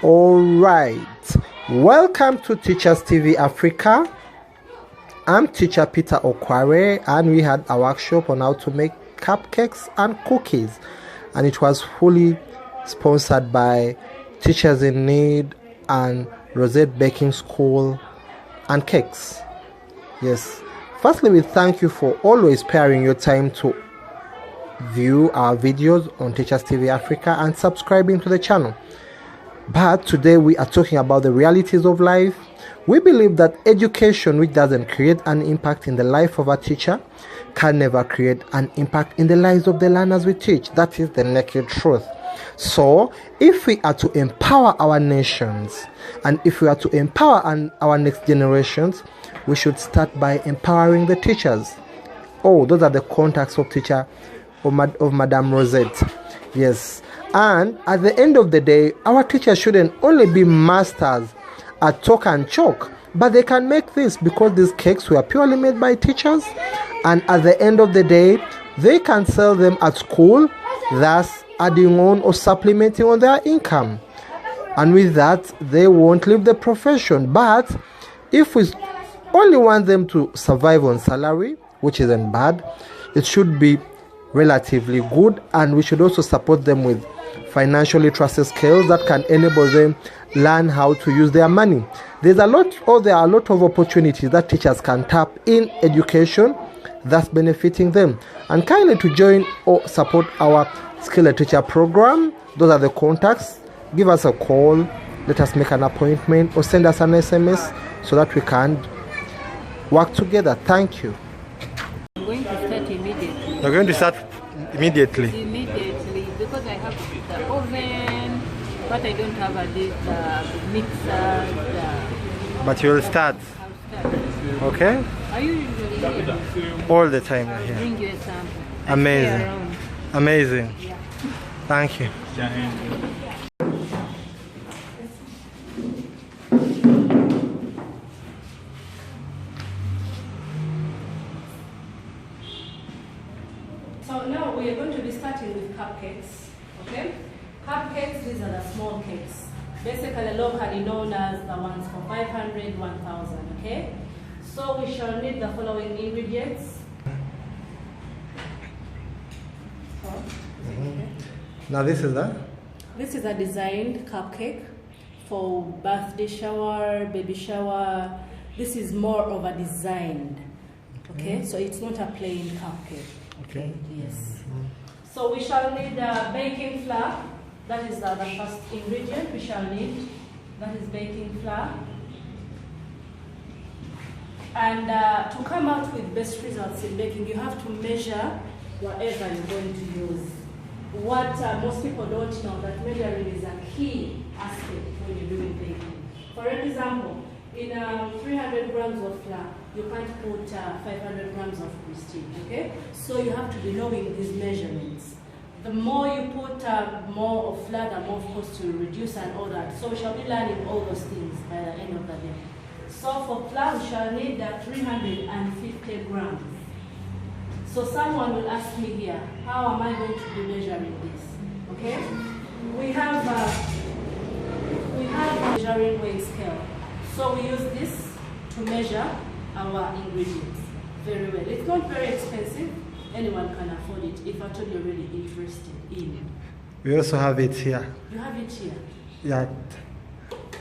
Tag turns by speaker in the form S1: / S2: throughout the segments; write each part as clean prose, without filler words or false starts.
S1: Alright, welcome to Teachers TV Africa. I'm teacher Peter Okware, and we had a workshop on how to make cupcakes and cookies, and it was fully sponsored by Teachers in Need and Rosette Baking School and Cakes. Yes, firstly, we thank you for always sparing your time to view our videos on Teachers TV Africa and subscribing to the channel. But today we are talking about the realities of life. We believe that education which doesn't create an impact in the life of a teacher can never create an impact in the lives of the learners we teach. That is the naked truth. So if we are to empower our nations, and if we are to empower our next generations, we should start by empowering the teachers. Oh, those are the contacts of teacher of Madame Rosette. Yes. And at the end of the day, our teachers shouldn't only be masters at talk and chalk, but they can make this, because these cakes were purely made by teachers, and at the end of the day, they can sell them at school, thus adding on or supplementing on their income. And with that, they won't leave the profession. But if we only want them to survive on salary, which isn't bad, it should be relatively good, and we should also support them with financial literacy skills that can enable them learn how to use their money. There are a lot of opportunities that teachers can tap in education, thus benefiting them. And kindly to join or support our Skill a Teacher program. Those are the contacts. Give us a call, let us make an appointment, or send us an SMS so that we can work together. Thank you.
S2: I'm going to start immediately.
S1: You're going to start immediately?
S2: Immediately, because I have the oven, but I don't have the mixer.
S1: But you'll start?
S2: I'll start.
S1: Okay?
S2: Are you usually here?
S1: All the time
S2: I'll
S1: here.
S2: bring you a sample.
S1: Amazing. Amazing.
S2: Yeah.
S1: Thank you.
S3: So now we are going to be starting with cupcakes, okay? Cupcakes, these are the small cakes. Basically locally known as the ones for 500, 1,000, okay? So we shall need the following ingredients.
S1: Now this is the?
S3: This is a designed cupcake for birthday shower, baby shower. This is more of a designed, okay? So it's not a plain cupcake.
S1: Okay.
S3: Yes. So we shall need baking flour. That is the first ingredient we shall need. That is baking flour. And to come out with best results in baking, you have to measure whatever you're going to use. What most people don't know, that measuring is a key aspect when you're doing baking. For example, in 300 grams of flour, you can't put 500 grams of prestige, okay? So you have to be knowing these measurements. The more you put more of flour, the more of course to reduce and all that. So we shall be learning all those things by the end of the day. So for flour, we shall need 350 grams. So someone will ask me here, how am I going to be measuring this? Okay? We have a measuring weight scale. So we use this to measure our ingredients very well. It's not very expensive. Anyone can afford it if at all you're really interested in it.
S1: We also have it here.
S3: You have it here?
S1: Yeah,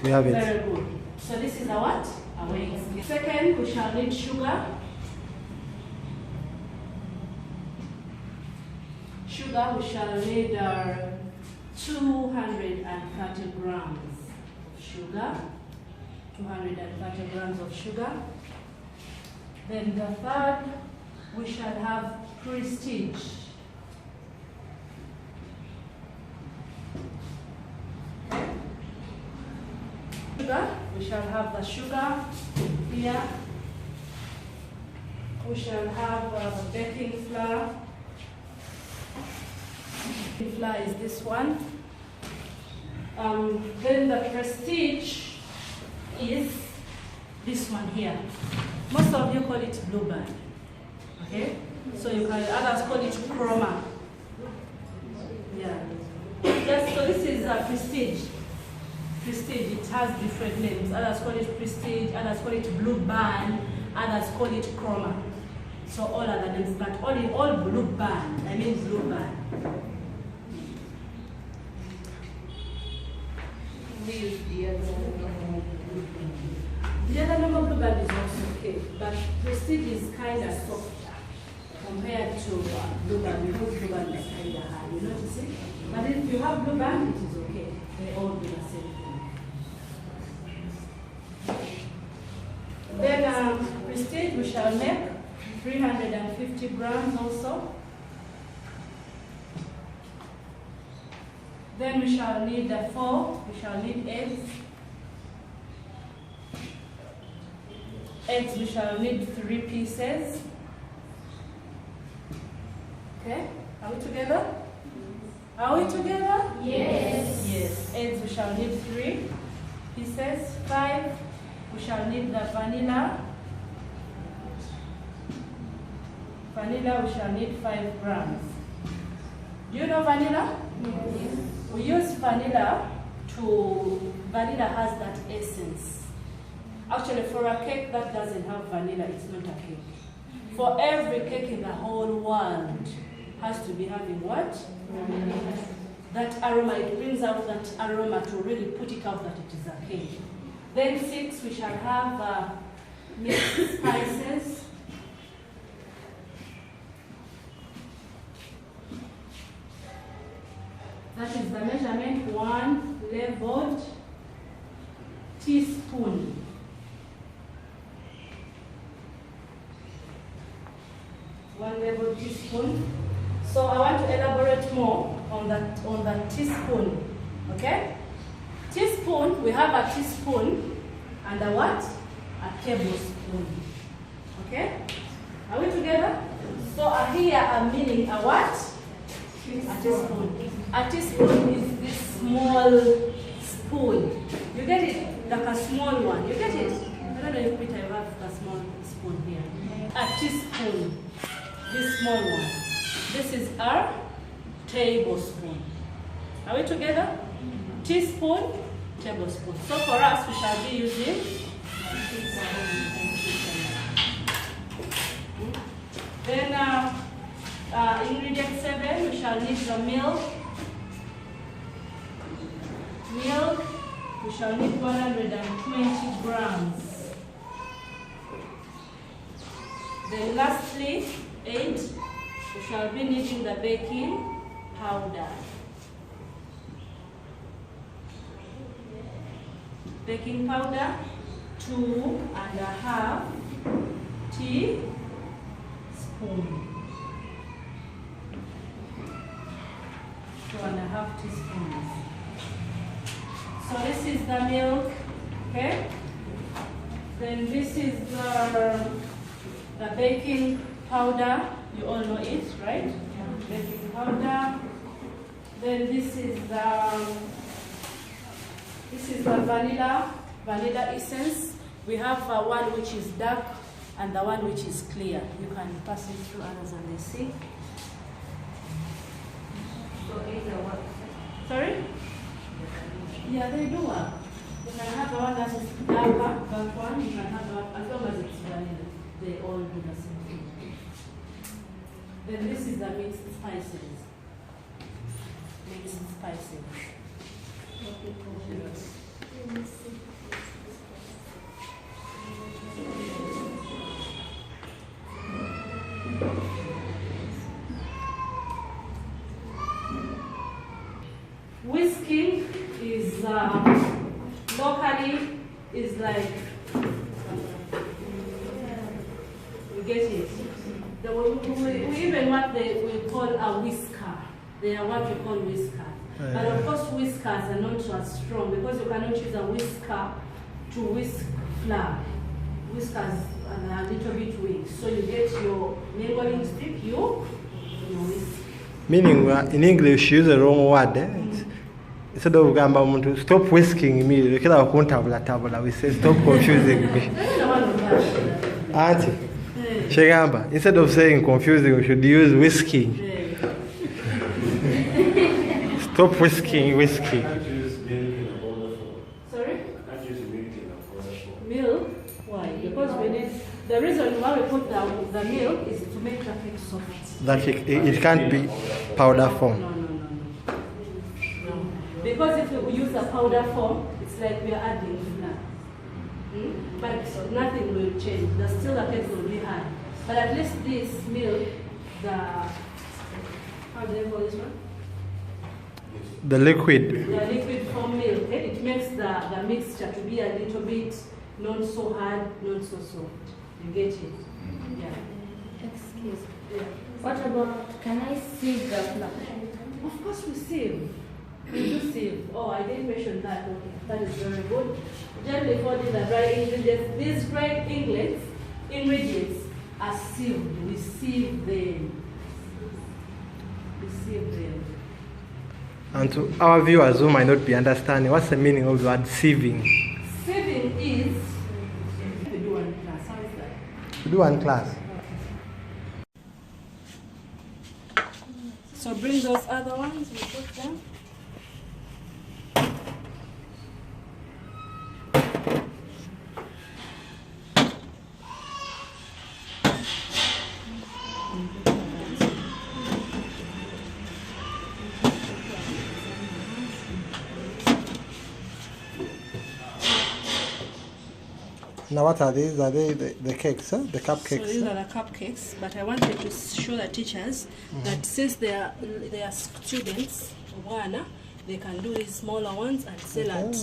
S1: we have it.
S3: Very good. So this is our what? Our weight scale. Second, we shall need sugar. Sugar, we shall need 230 grams of sugar. 230 grams of sugar. Then the third, we shall have prestige. Okay. Sugar, we shall have the sugar here. We shall have the baking flour. The flour is this one. Then the prestige is this one here. Most of you call it bluebird. Okay? So you can, others call it chroma. Yeah. Just so this is a prestige. Prestige, it has different names. Others call it Prestige, others call it Blue Band, others call it Chroma. So all other names, but all Blue Band, I mean Blue Band. The other normal Blue Band is also okay, but Prestige is kind of softer compared to Blue Band, because Blue Band is kind of hard, you notice it? But if you have Blue Band, it is okay. They all do the same thing. Then Prestige, we shall make 350 grams also. Then we shall need the 4, we shall need eggs. Eggs, we shall need 3 pieces. Okay, are we together? Are we together?
S2: Yes.
S3: Yes. Eggs, we shall need 3 pieces. 5, we shall need the vanilla. Vanilla, we shall need 5 grams. Do you know vanilla?
S2: Yes.
S3: We use vanilla vanilla has that essence. Actually, for a cake that doesn't have vanilla, it's not a cake. For every cake in the whole world has to be having what? That aroma, it brings out that aroma to really put it out that it is a cake. Then 6, we shall have mixed spices. That is the measurement, 1 leveled teaspoon. One level teaspoon. So I want to elaborate more on that teaspoon. Okay? Teaspoon, we have a teaspoon and a what? A tablespoon. Okay? Are we together? So here I'm meaning a what? A teaspoon. A teaspoon is this small spoon. You get it? Like a small one. You get it? I don't know if Peter you have a small spoon here. A teaspoon. This small one. This is our tablespoon. Are we together? Teaspoon, tablespoon. So for us, we shall be using then ingredient 7, we shall need the milk. Milk, we shall need 120 grams. Then lastly, 8, we shall be needing the baking powder. Baking powder, 2.5 teaspoons. 2.5 teaspoons. So this is the milk, okay? Then this is the baking powder. You all know it, right? Yeah. Baking powder. Then this is the vanilla essence. We have one which is dark and the one which is clear. You can pass it through others and they see.
S2: So either what?
S3: Sorry? Yeah, they do work. You can have the one that is darker, that one. You can have the one, as long as it's vanilla. They all do the same thing. Then this is the mixed spices. Mixed spices. Whisking is locally is like you get it. We even what we call a whisker. They are what we call whisker. But of course whiskers are not as strong because you cannot use a whisker to whisk flour. Whiskers are a little bit weak. So you get your mingling stick, you whisk.
S1: Meaning in English use the wrong word. Instead of gamba muntu stop whisking me, kila tabula we say stop confusing me. Auntie, Shegamba, instead of saying confusing, we should use whisking. Stop whisking.
S3: The reason why we put the milk is to make the cake soft.
S1: That it can't be powder form.
S3: No. Because if we use the powder form, it's like we are adding flour. But nothing will change. Still the cake will be hard. But at least this milk, how do they call this one?
S1: The liquid.
S3: The liquid form milk. It makes the mixture to be a little bit not so hard, not so soft. You get it? Yeah.
S2: Excuse me.
S3: Yeah.
S2: What about, can I sieve the flour?
S3: Of course we sieve. We do sieve. Oh, I didn't mention that. Okay, that is very good. Generally for the dry ingredients, these dry ingredients are sieved. We sieve them.
S1: And to our viewers who might not be understanding, what's the meaning of the word sieving?
S3: Sieving is, we do one class. How is that?
S1: We do one class.
S3: So bring those other ones, we put them.
S1: Now what are these? Are they the cakes, huh? The cupcakes?
S3: So these are the cupcakes, but I wanted to show the teachers that since they are students, they can do these smaller ones and sell at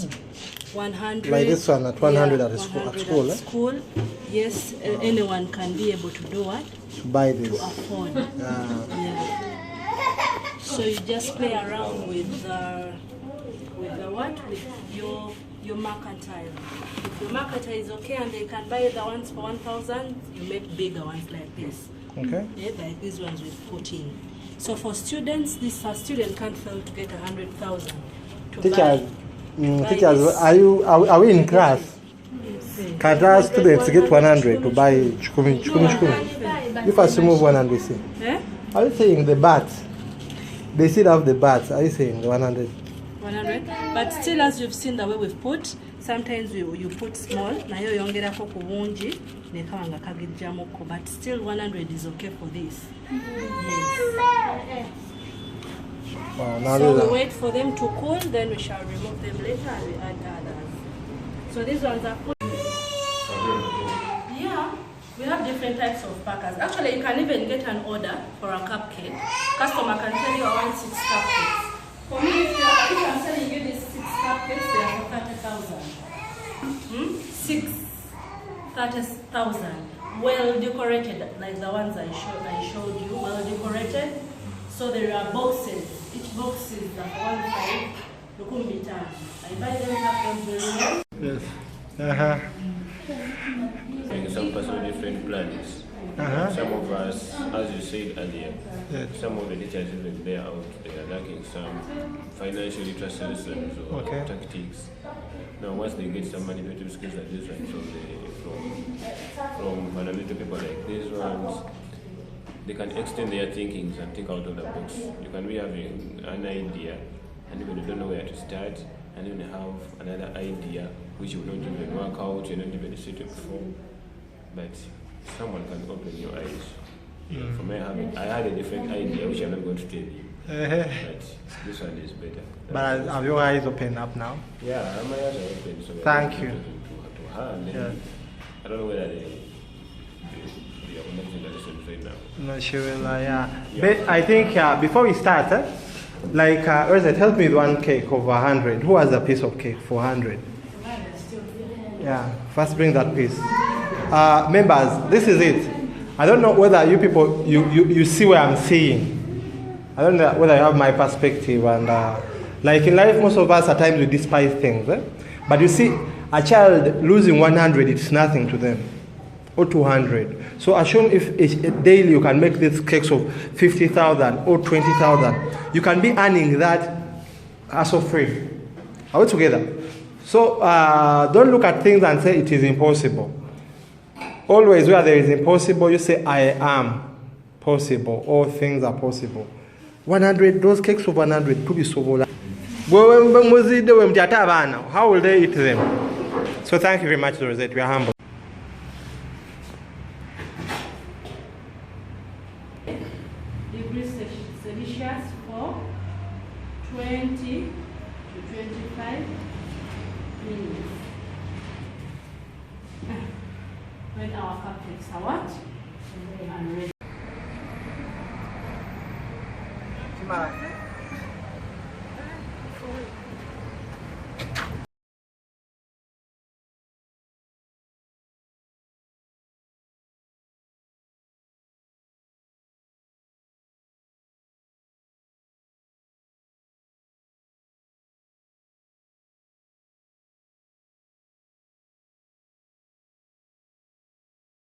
S3: 100.
S1: Like this one at 100 at
S3: 100
S1: school,
S3: at school. Yes, anyone can be able to do what?
S1: Buy this.
S3: To afford. Yeah. So you just play around with the what? With your mercantile. If your mercantile is okay and they can buy the ones for 1,000, you make bigger ones like this.
S1: Okay.
S3: Yeah, like these ones with 14. So for students, a student can't fail to get 100,000.
S1: Teachers, are we in class? Can our students get 100 to buy chukumi? If I remove one and we see.
S3: Eh?
S1: Are you saying the bats? They still have the bats. Are you saying the 100?
S3: 100. But still, as you've seen the way we've put, sometimes you put small. Nayo yongera ko kubunji nekawanga kagijjamoko. But still 100 is okay for this. Yes.
S1: Wow, now
S3: So we wait for them to cool, then we shall remove them later and we add others. So these ones are cool. Yeah, we have different types of packers. Actually, you can even get an order for a cupcake. Customer can tell you I want 6 cupcakes. For me, if I'm selling you these 6 cupcakes, they are for 30,000. 30,000. Well decorated, like the ones I showed you, well decorated. So there are boxes. Each box is like 1 side. I buy them, have them very well.
S1: Yes.
S4: Some person with different plans. Some of us, as you said earlier, some of the teachers even there out, they are lacking some financial literacy lessons or tactics. Now once they get some manipulative skills like this one, from analytical people like these ones, they can extend their thinkings and think out of the box. You can be having an idea and even you don't know where to start, and then you have another idea which you don't even work out, you're not even suited for. But someone can open your eyes. For me, I had a different idea which I'm not going to tell you. But this one is better.
S1: But have your eyes opened up now?
S4: Yeah, my eyes are open. So
S1: Thank you.
S4: To her, and then I don't know whether they are connecting the lessons right now.
S1: No, she will, But I think before we start, like, Urza, help me with one cake of 100. Who has a piece of cake for 100? Yeah, first bring that piece. Members, this is it. I don't know whether you people, you see what I'm seeing. I don't know whether you have my perspective. And like in life, most of us at times we despise things. But you see, a child losing 100, it's nothing to them. Or 200. So assume if daily you can make these cakes of 50,000 or 20,000, you can be earning that as of free. Are we together? So don't look at things and say it is impossible. Always where there is impossible, you say I am possible. All things are possible. 100, those cakes of 100 could be so volatile. How will they eat them? So thank you very much, Rosette. We are humble.
S3: for 20 to 25 minutes. When our cupcakes are what? And ready.